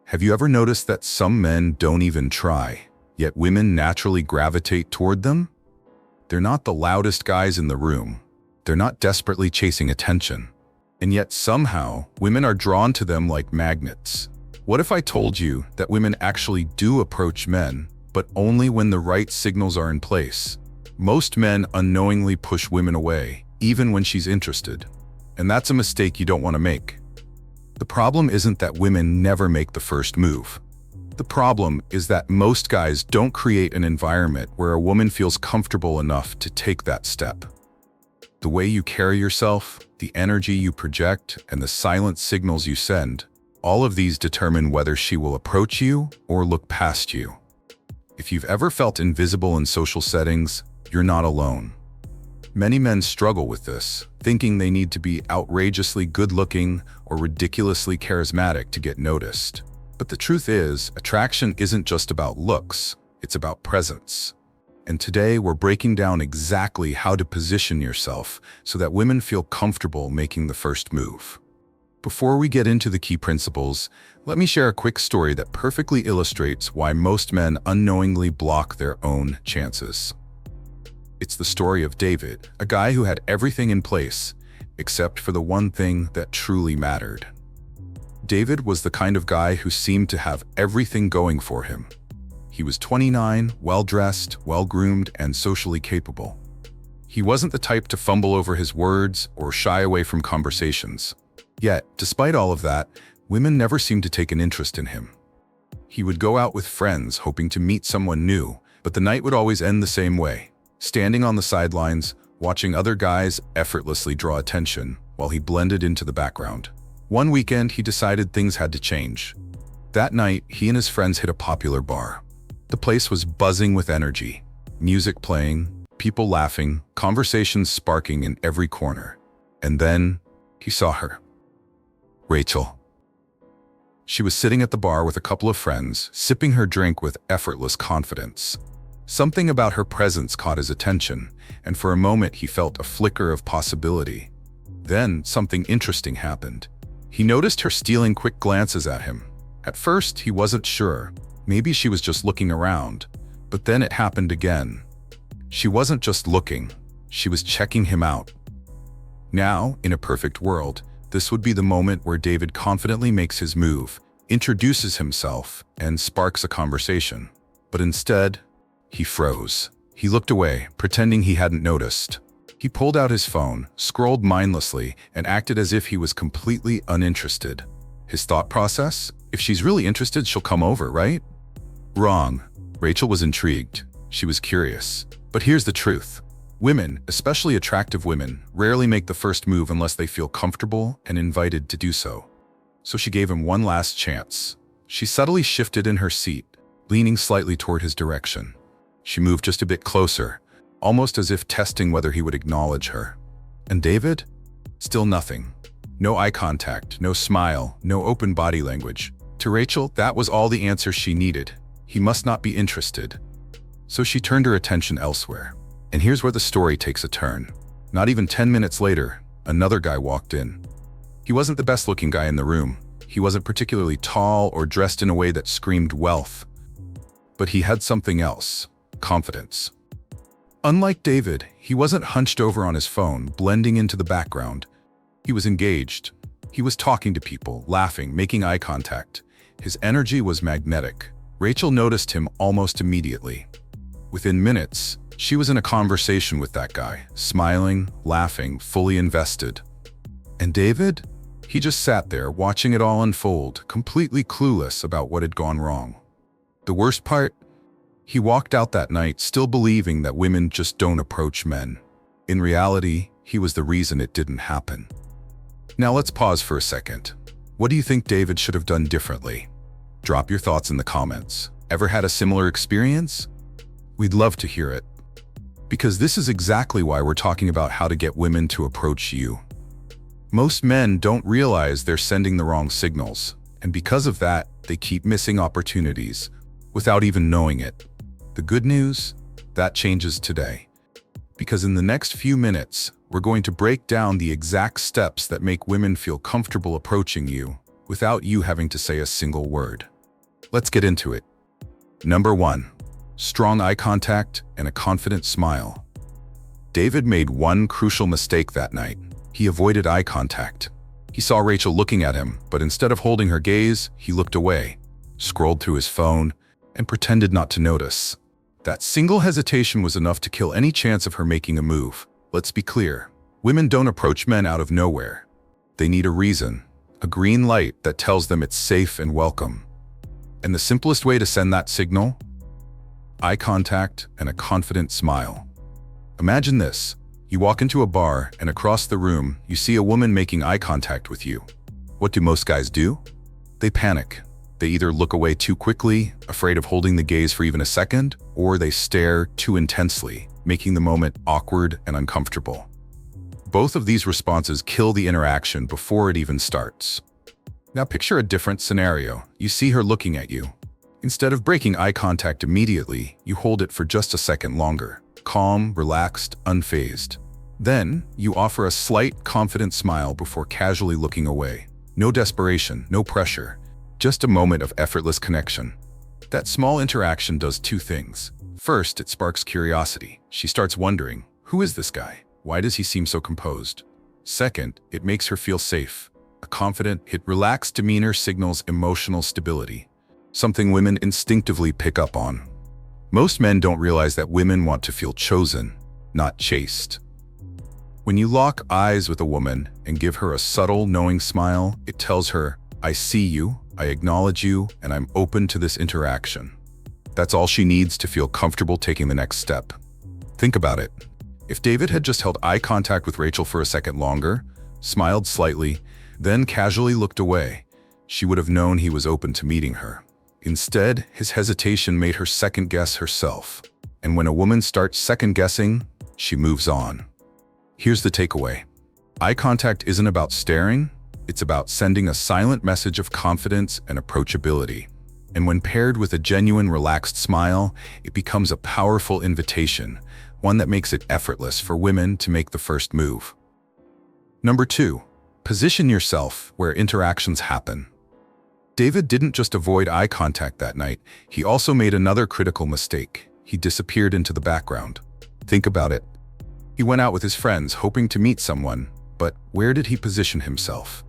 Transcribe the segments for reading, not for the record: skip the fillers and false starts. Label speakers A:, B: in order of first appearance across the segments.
A: Have you ever noticed that some men don't even try, yet women naturally gravitate toward them? They're not the loudest guys in the room. They're not desperately chasing attention. And yet somehow, women are drawn to them like magnets. What if I told you that women actually do approach men, but only when the right signals are in place? Most men unknowingly push women away, even when she's interested. And that's a mistake you don't want to make. The problem isn't that women never make the first move. The problem is that most guys don't create an environment where a woman feels comfortable enough to take that step. The way you carry yourself, the energy you project, and the silent signals you send, all of these determine whether she will approach you or look past you. If you've ever felt invisible in social settings, you're not alone. Many men struggle with this, thinking they need to be outrageously good-looking or ridiculously charismatic to get noticed. But the truth is, attraction isn't just about looks, it's about presence. And today we're breaking down exactly how to position yourself so that women feel comfortable making the first move. Before we get into the key principles, let me share a quick story that perfectly illustrates why most men unknowingly block their own chances. It's the story of David, a guy who had everything in place, except for the one thing that truly mattered. David was the kind of guy who seemed to have everything going for him. He was 29, well-dressed, well-groomed, and socially capable. He wasn't the type to fumble over his words or shy away from conversations. Yet, despite all of that, women never seemed to take an interest in him. He would go out with friends hoping to meet someone new, but the night would always end the same way. Standing on the sidelines, watching other guys effortlessly draw attention while he blended into the background. One weekend, he decided things had to change. That night, he and his friends hit a popular bar. The place was buzzing with energy, music playing, people laughing, conversations sparking in every corner. And then, he saw her. Rachel. She was sitting at the bar with a couple of friends, sipping her drink with effortless confidence. Something about her presence caught his attention, and for a moment he felt a flicker of possibility. Then something interesting happened. He noticed her stealing quick glances at him. At first, he wasn't sure. Maybe she was just looking around. But then it happened again. She wasn't just looking, she was checking him out. Now, in a perfect world, this would be the moment where David confidently makes his move, introduces himself, and sparks a conversation. But instead, he froze. He looked away, pretending he hadn't noticed. He pulled out his phone, scrolled mindlessly, and acted as if he was completely uninterested. His thought process? If she's really interested, she'll come over, right? Wrong. Rachel was intrigued. She was curious. But here's the truth. Women, especially attractive women, rarely make the first move unless they feel comfortable and invited to do so. So she gave him one last chance. She subtly shifted in her seat, leaning slightly toward his direction. She moved just a bit closer, almost as if testing whether he would acknowledge her. And David? Still nothing. No eye contact, no smile, no open body language. To Rachel, that was all the answer she needed. He must not be interested. So she turned her attention elsewhere. And here's where the story takes a turn. Not even 10 minutes later, another guy walked in. He wasn't the best-looking guy in the room. He wasn't particularly tall or dressed in a way that screamed wealth. But he had something else. Confidence. Unlike David, he wasn't hunched over on his phone, blending into the background. He was engaged. He was talking to people, laughing, making eye contact. His energy was magnetic. Rachel noticed him almost immediately. Within minutes, she was in a conversation with that guy, smiling, laughing, fully invested. And David? He just sat there, watching it all unfold, completely clueless about what had gone wrong. The worst part? He walked out that night still believing that women just don't approach men. In reality, he was the reason it didn't happen. Now let's pause for a second. What do you think David should have done differently? Drop your thoughts in the comments. Ever had a similar experience? We'd love to hear it. Because this is exactly why we're talking about how to get women to approach you. Most men don't realize they're sending the wrong signals, and because of that, they keep missing opportunities without even knowing it. The good news? That changes today. Because in the next few minutes, we're going to break down the exact steps that make women feel comfortable approaching you without you having to say a single word. Let's get into it. Number 1. Strong eye contact and a confident smile. David made one crucial mistake that night. He avoided eye contact. He saw Rachel looking at him, but instead of holding her gaze, he looked away, scrolled through his phone, and pretended not to notice. That single hesitation was enough to kill any chance of her making a move. Let's be clear. Women don't approach men out of nowhere. They need a reason, a green light that tells them it's safe and welcome. And the simplest way to send that signal? Eye contact and a confident smile. Imagine this. You walk into a bar and across the room, you see a woman making eye contact with you. What do most guys do? They panic. They either look away too quickly, afraid of holding the gaze for even a second, or they stare too intensely, making the moment awkward and uncomfortable. Both of these responses kill the interaction before it even starts. Now picture a different scenario. You see her looking at you. Instead of breaking eye contact immediately, you hold it for just a second longer, calm, relaxed, unfazed. Then, you offer a slight, confident smile before casually looking away. No desperation, no pressure, just a moment of effortless connection. That small interaction does two things. First, it sparks curiosity. She starts wondering, who is this guy? Why does he seem so composed? Second, it makes her feel safe. A confident, yet relaxed demeanor signals emotional stability, something women instinctively pick up on. Most men don't realize that women want to feel chosen, not chased. When you lock eyes with a woman and give her a subtle, knowing smile, it tells her, I see you, I acknowledge you, and I'm open to this interaction. That's all she needs to feel comfortable taking the next step. Think about it. If David had just held eye contact with Rachel for a second longer, smiled slightly, then casually looked away, she would have known he was open to meeting her. Instead, his hesitation made her second-guess herself. And when a woman starts second-guessing, she moves on. Here's the takeaway. Eye contact isn't about staring, it's about sending a silent message of confidence and approachability. And when paired with a genuine, relaxed smile, it becomes a powerful invitation, one that makes it effortless for women to make the first move. Number 2. Position yourself where interactions happen. David didn't just avoid eye contact that night, he also made another critical mistake. He disappeared into the background. Think about it. He went out with his friends hoping to meet someone, but where did he position himself?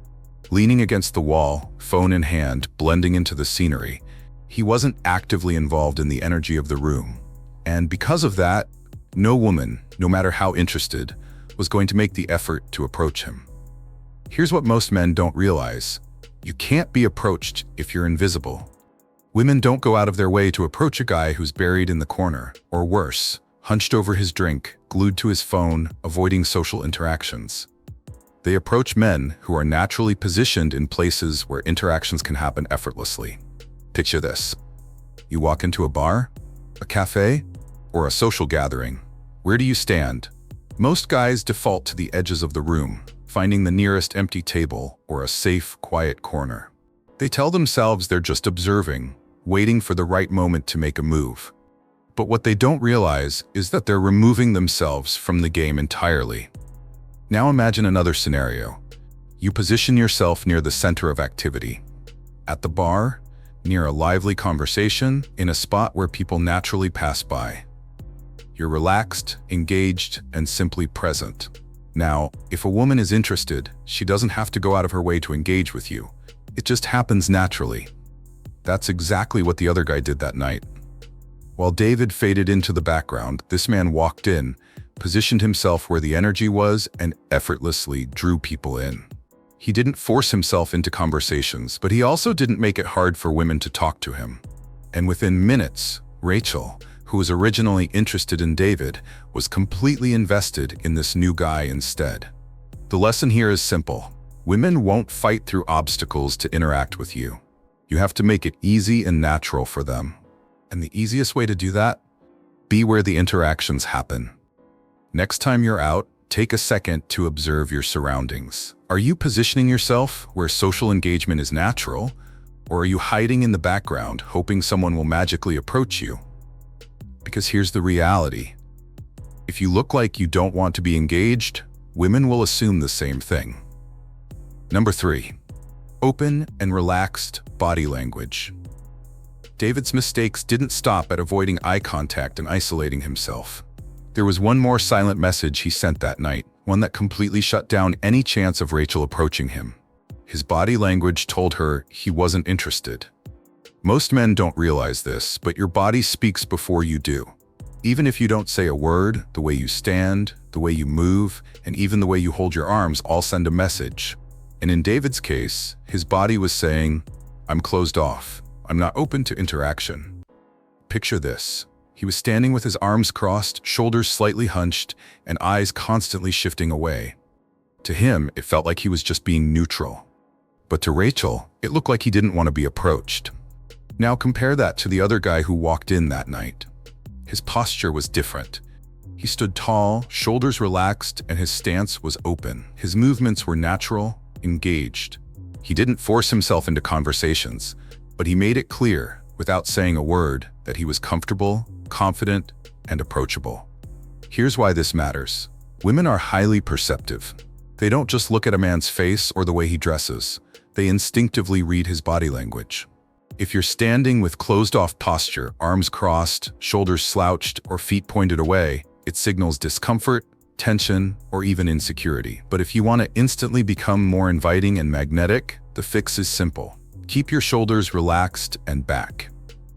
A: Leaning against the wall, phone in hand, blending into the scenery. He wasn't actively involved in the energy of the room. And because of that, no woman, no matter how interested, was going to make the effort to approach him. Here's what most men don't realize. You can't be approached if you're invisible. Women don't go out of their way to approach a guy who's buried in the corner, or worse, hunched over his drink, glued to his phone, avoiding social interactions. They approach men who are naturally positioned in places where interactions can happen effortlessly. Picture this. You walk into a bar, a cafe, or a social gathering. Where do you stand? Most guys default to the edges of the room, finding the nearest empty table or a safe, quiet corner. They tell themselves they're just observing, waiting for the right moment to make a move. But what they don't realize is that they're removing themselves from the game entirely. Now imagine another scenario. You position yourself near the center of activity. At the bar, near a lively conversation, in a spot where people naturally pass by. You're relaxed, engaged, and simply present. Now, if a woman is interested, she doesn't have to go out of her way to engage with you. It just happens naturally. That's exactly what the other guy did that night. While David faded into the background, this man walked in, positioned himself where the energy was, and effortlessly drew people in. He didn't force himself into conversations, but he also didn't make it hard for women to talk to him. And within minutes, Rachel, who was originally interested in David, was completely invested in this new guy instead. The lesson here is simple. Women won't fight through obstacles to interact with you. You have to make it easy and natural for them. And the easiest way to do that? Be where the interactions happen. Next time you're out, take a second to observe your surroundings. Are you positioning yourself where social engagement is natural, or are you hiding in the background, hoping someone will magically approach you? Because here's the reality. If you look like you don't want to be engaged, women will assume the same thing. Number 3. Open and relaxed body language. David's mistakes didn't stop at avoiding eye contact and isolating himself. There was one more silent message he sent that night, one that completely shut down any chance of Rachel approaching him. His body language told her he wasn't interested. Most men don't realize this, but your body speaks before you do. Even if you don't say a word, the way you stand, the way you move, and even the way you hold your arms all send a message. And in David's case, his body was saying, "I'm closed off. I'm not open to interaction." Picture this. He was standing with his arms crossed, shoulders slightly hunched, and eyes constantly shifting away. To him, it felt like he was just being neutral. But to Rachel, it looked like he didn't want to be approached. Now compare that to the other guy who walked in that night. His posture was different. He stood tall, shoulders relaxed, and his stance was open. His movements were natural, engaged. He didn't force himself into conversations, but he made it clear, without saying a word, that he was comfortable, confident, and approachable. Here's why this matters. Women are highly perceptive. They don't just look at a man's face or the way he dresses. They instinctively read his body language. If you're standing with closed-off posture, arms crossed, shoulders slouched, or feet pointed away, it signals discomfort, tension, or even insecurity. But if you want to instantly become more inviting and magnetic, the fix is simple. Keep your shoulders relaxed and back.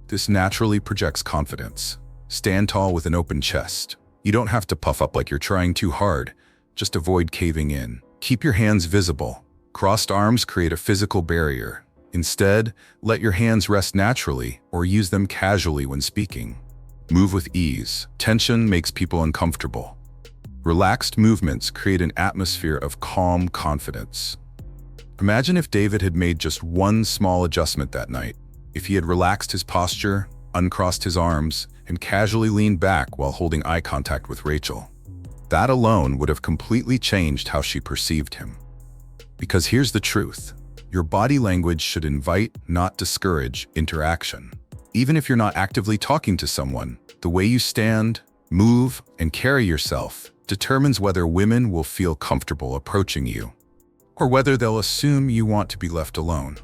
A: This naturally projects confidence. Stand tall with an open chest. You don't have to puff up like you're trying too hard. Just avoid caving in. Keep your hands visible. Crossed arms create a physical barrier. Instead, let your hands rest naturally or use them casually when speaking. Move with ease. Tension makes people uncomfortable. Relaxed movements create an atmosphere of calm confidence. Imagine if David had made just one small adjustment that night. If he had relaxed his posture, uncrossed his arms, and casually leaned back while holding eye contact with Rachel. That alone would have completely changed how she perceived him. Because here's the truth. Your body language should invite, not discourage, interaction. Even if you're not actively talking to someone, the way you stand, move, and carry yourself determines whether women will feel comfortable approaching you, or whether they'll assume you want to be left alone.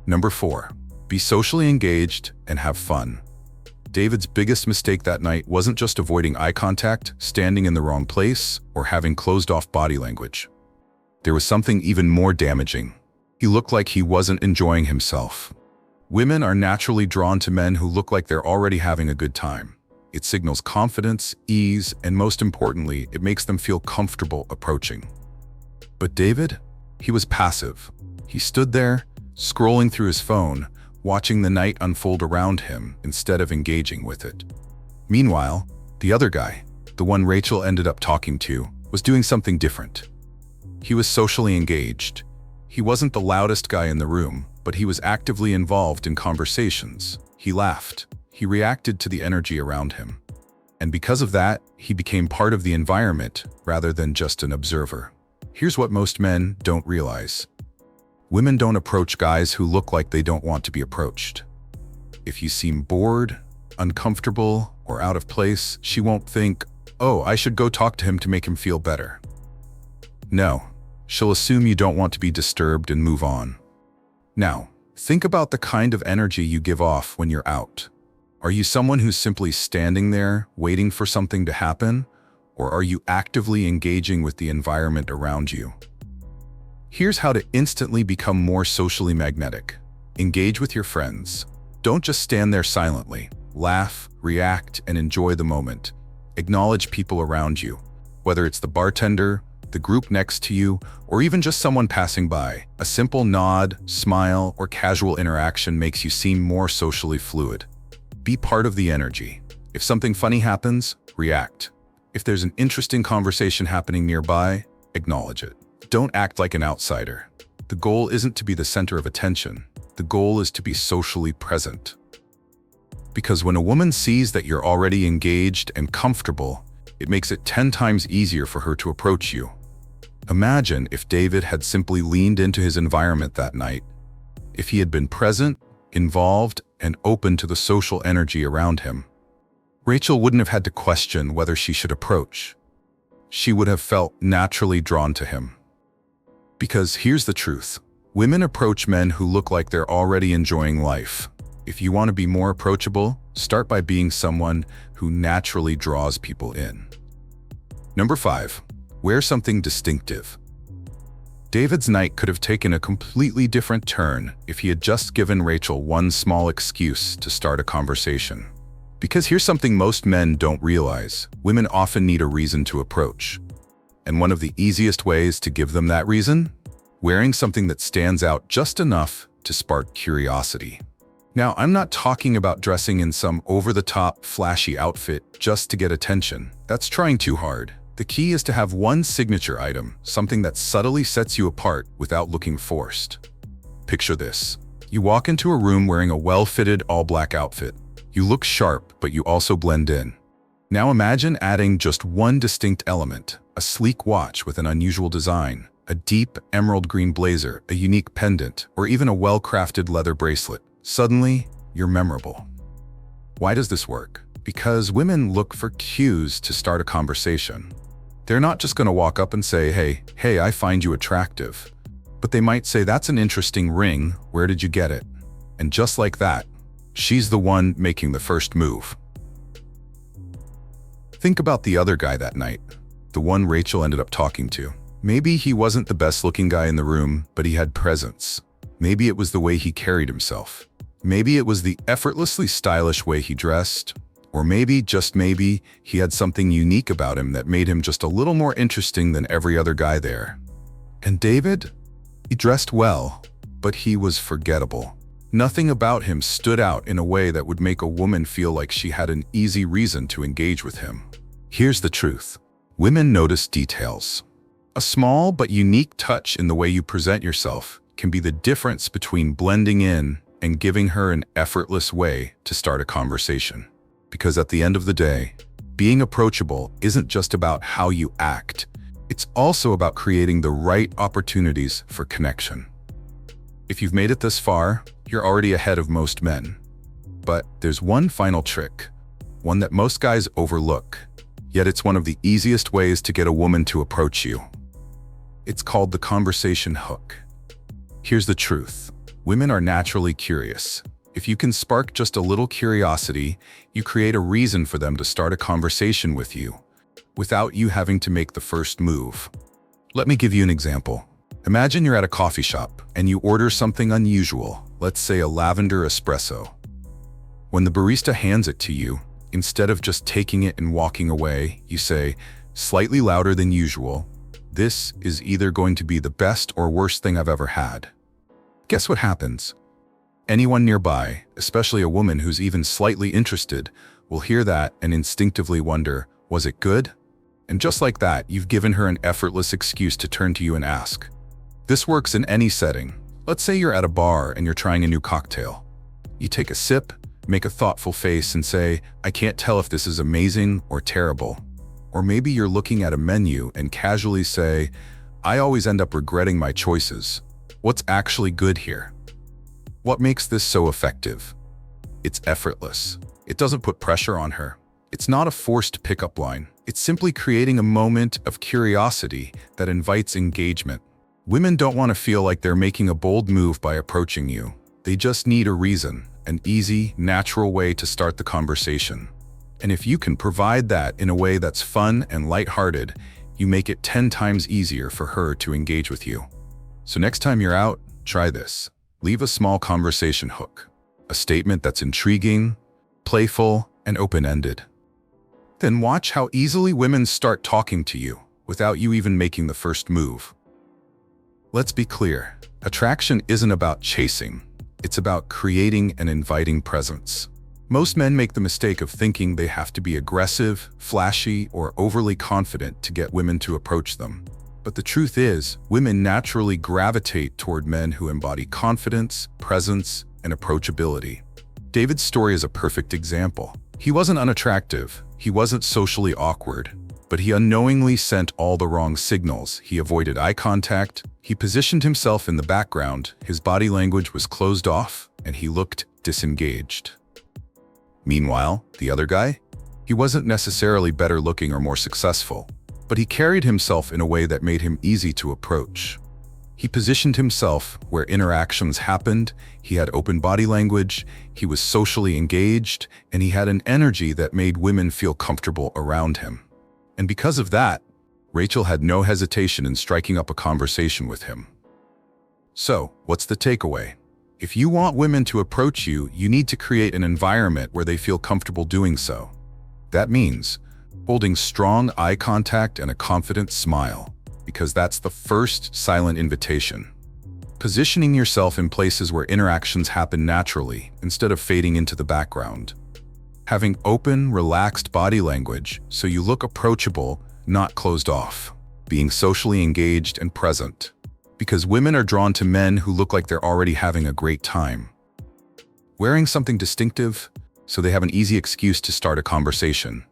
A: Number 4, be socially engaged and have fun. David's biggest mistake that night wasn't just avoiding eye contact, standing in the wrong place, or having closed-off body language. There was something even more damaging. He looked like he wasn't enjoying himself. Women are naturally drawn to men who look like they're already having a good time. It signals confidence, ease, and most importantly, it makes them feel comfortable approaching. But David? He was passive. He stood there, scrolling through his phone, watching the night unfold around him instead of engaging with it. Meanwhile, the other guy, the one Rachel ended up talking to, was doing something different. He was socially engaged. He wasn't the loudest guy in the room, but he was actively involved in conversations. He laughed. He reacted to the energy around him. And because of that, he became part of the environment rather than just an observer. Here's what most men don't realize. Women don't approach guys who look like they don't want to be approached. If you seem bored, uncomfortable, or out of place, she won't think, "Oh, I should go talk to him to make him feel better." No. She'll assume you don't want to be disturbed and move on. Now, think about the kind of energy you give off when you're out. Are you someone who's simply standing there, waiting for something to happen? Or are you actively engaging with the environment around you? Here's how to instantly become more socially magnetic. Engage with your friends. Don't just stand there silently. Laugh, react, and enjoy the moment. Acknowledge people around you, whether it's the bartender, the group next to you, or even just someone passing by. A simple nod, smile, or casual interaction makes you seem more socially fluid. Be part of the energy. If something funny happens, react. If there's an interesting conversation happening nearby, acknowledge it. Don't act like an outsider. The goal isn't to be the center of attention. The goal is to be socially present. Because when a woman sees that you're already engaged and comfortable, it makes it 10 times easier for her to approach you. Imagine if David had simply leaned into his environment that night. If he had been present, involved, and open to the social energy around him. Rachel wouldn't have had to question whether she should approach. She would have felt naturally drawn to him. Because here's the truth. Women approach men who look like they're already enjoying life. If you want to be more approachable, start by being someone who naturally draws people in. Number 5. Wear something distinctive. David's night could have taken a completely different turn if he had just given Rachel one small excuse to start a conversation. Because here's something most men don't realize: women often need a reason to approach. And one of the easiest ways to give them that reason? Wearing something that stands out just enough to spark curiosity. Now, I'm not talking about dressing in some over-the-top, flashy outfit just to get attention. That's trying too hard. The key is to have one signature item, something that subtly sets you apart without looking forced. Picture this. You walk into a room wearing a well-fitted all-black outfit. You look sharp, but you also blend in. Now imagine adding just one distinct element: a sleek watch with an unusual design, a deep emerald green blazer, a unique pendant, or even a well-crafted leather bracelet. Suddenly, you're memorable. Why does this work? Because women look for cues to start a conversation. They're not just going to walk up and say, hey, I find you attractive. But they might say, that's an interesting ring, where did you get it? And just like that, she's the one making the first move. Think about the other guy that night, the one Rachel ended up talking to. Maybe he wasn't the best-looking guy in the room, but he had presence. Maybe it was the way he carried himself. Maybe it was the effortlessly stylish way he dressed. Or maybe, just maybe, he had something unique about him that made him just a little more interesting than every other guy there. And David? He dressed well, but he was forgettable. Nothing about him stood out in a way that would make a woman feel like she had an easy reason to engage with him. Here's the truth. Women notice details. A small but unique touch in the way you present yourself can be the difference between blending in and giving her an effortless way to start a conversation. Because at the end of the day, being approachable isn't just about how you act. It's also about creating the right opportunities for connection. If you've made it this far, you're already ahead of most men. But there's one final trick, one that most guys overlook, yet it's one of the easiest ways to get a woman to approach you. It's called the conversation hook. Here's the truth. Women are naturally curious. If you can spark just a little curiosity, you create a reason for them to start a conversation with you, without you having to make the first move. Let me give you an example. Imagine you're at a coffee shop and you order something unusual, let's say a lavender espresso. When the barista hands it to you, instead of just taking it and walking away, you say, slightly louder than usual, "This is either going to be the best or worst thing I've ever had." Guess what happens? Anyone nearby, especially a woman who's even slightly interested, will hear that and instinctively wonder, was it good? And just like that, you've given her an effortless excuse to turn to you and ask. This works in any setting. Let's say you're at a bar and you're trying a new cocktail. You take a sip, make a thoughtful face and say, I can't tell if this is amazing or terrible. Or maybe you're looking at a menu and casually say, I always end up regretting my choices. What's actually good here? What makes this so effective? It's effortless. It doesn't put pressure on her. It's not a forced pickup line. It's simply creating a moment of curiosity that invites engagement. Women don't want to feel like they're making a bold move by approaching you. They just need a reason, an easy, natural way to start the conversation. And if you can provide that in a way that's fun and lighthearted, you make it 10 times easier for her to engage with you. So next time you're out, try this. Leave a small conversation hook, a statement that's intriguing, playful, and open-ended. Then watch how easily women start talking to you without you even making the first move. Let's be clear, attraction isn't about chasing. It's about creating an inviting presence. Most men make the mistake of thinking they have to be aggressive, flashy, or overly confident to get women to approach them. But the truth is, women naturally gravitate toward men who embody confidence, presence, and approachability. David's story is a perfect example. He wasn't unattractive, he wasn't socially awkward, but he unknowingly sent all the wrong signals. He avoided eye contact, he positioned himself in the background, his body language was closed off, and he looked disengaged. Meanwhile, the other guy? He wasn't necessarily better looking or more successful, but he carried himself in a way that made him easy to approach. He positioned himself where interactions happened, he had open body language, he was socially engaged, and he had an energy that made women feel comfortable around him. And because of that, Rachel had no hesitation in striking up a conversation with him. So, what's the takeaway? If you want women to approach you, you need to create an environment where they feel comfortable doing so. That means holding strong eye contact and a confident smile, because that's the first silent invitation. Positioning yourself in places where interactions happen naturally instead of fading into the background. Having open, relaxed body language so you look approachable, not closed off. Being socially engaged and present, because women are drawn to men who look like they're already having a great time. Wearing something distinctive so they have an easy excuse to start a conversation.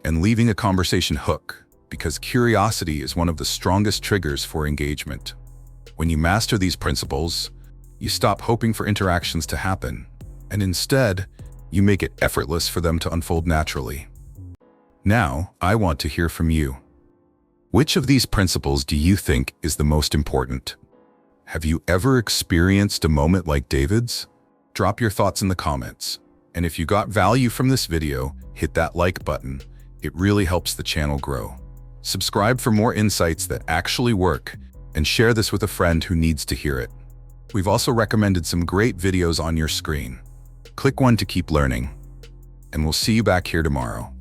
A: And leaving a conversation hook, because curiosity is one of the strongest triggers for engagement. When you master these principles, you stop hoping for interactions to happen, and instead, you make it effortless for them to unfold naturally. Now, I want to hear from you. Which of these principles do you think is the most important? Have you ever experienced a moment like David's? Drop your thoughts in the comments. And if you got value from this video, hit that like button. It really helps the channel grow. Subscribe for more insights that actually work, and share this with a friend who needs to hear it. We've also recommended some great videos on your screen. Click one to keep learning, and we'll see you back here tomorrow.